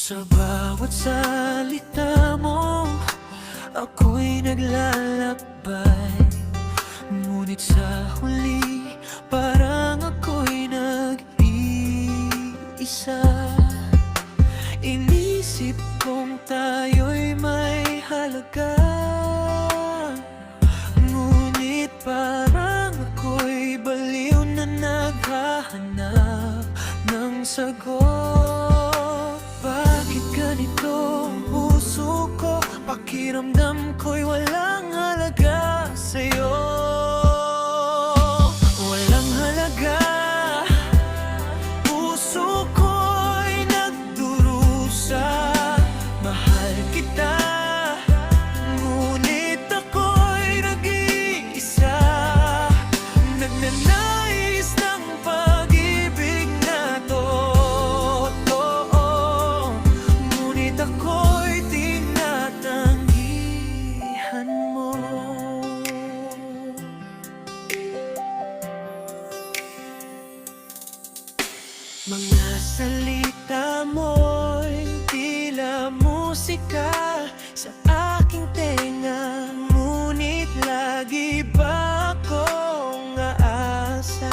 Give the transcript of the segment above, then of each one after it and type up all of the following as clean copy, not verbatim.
Sa bawat salita mo, ako'y naglalakbay. Ngunit sa huli, parang ako'y nag-iisa. Inisip kong tayo'y may halaga, ngunit parang ako'y baliw na naghahanap ng sagot. Bakit ganito ang puso ko? Pakiramdam ko'y walang halaga sa'yo. Walang halaga. Puso ko'y nagdurusa. Mahal kita, ngunit ako'y nag-iisa. Nagnanais ng pag-ibig na totoo, ngunit ako'y tinatanggihan mo. Mga salita mo'y tila musika sa aking tenga, ngunit lagi ba akong aasa?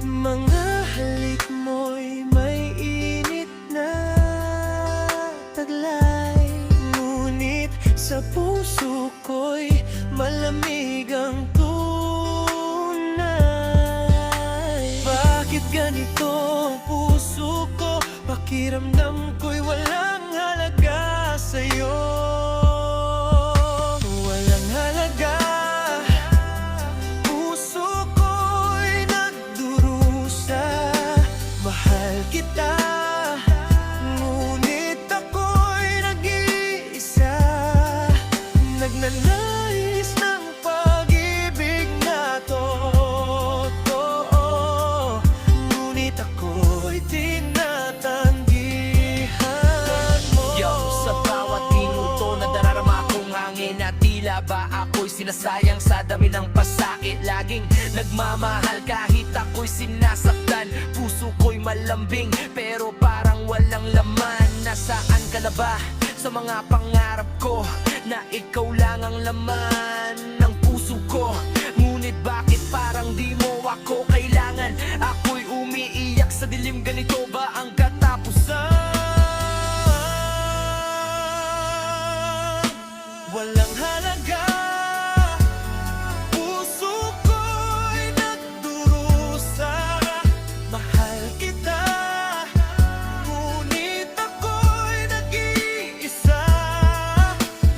Mga halik mo'y may init na taglay, ngunit sa puso ko'y malamig ang tunay. Bakit ganito ang puso ko? Pakiramdam ko'y walang halaga sa'yo. Walang halaga. Puso ko'y nagdurusa. Mahal kita, ngunit ako'y nag-iisa. Nagnanais ng pag-ibig na totoo, ngunit ako'y tinatanggihan mo. Yo, sa bawat minuto na dararama kong hangin at tila ba ako'y sinasayang sa dami ng pasakit. Laging nagmamahal kahit ako'y sinasaktan. Puso ko'y malambing pero parang walang laman. Nasaan ka na ba sa mga pangarap ko na ikaw lang ang laman ng puso ko? Ngunit bakit parang di mo ako kailangan? Ako'y umiiyak sa dilim, ganito ba ang katapusan? Walang halaga. Puso ko'y nagdurusa. Mahal kita, ngunit ako'y nag-iisa.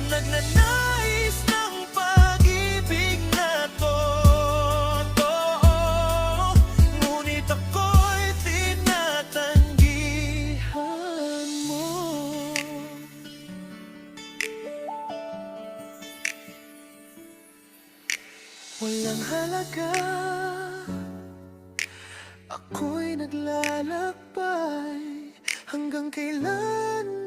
Nagnanais ng pag-ibig na totoo, ngunit ako'y tinatanggihan mo. Walang halaga. Ako'y naglalakbay. Hanggang kailan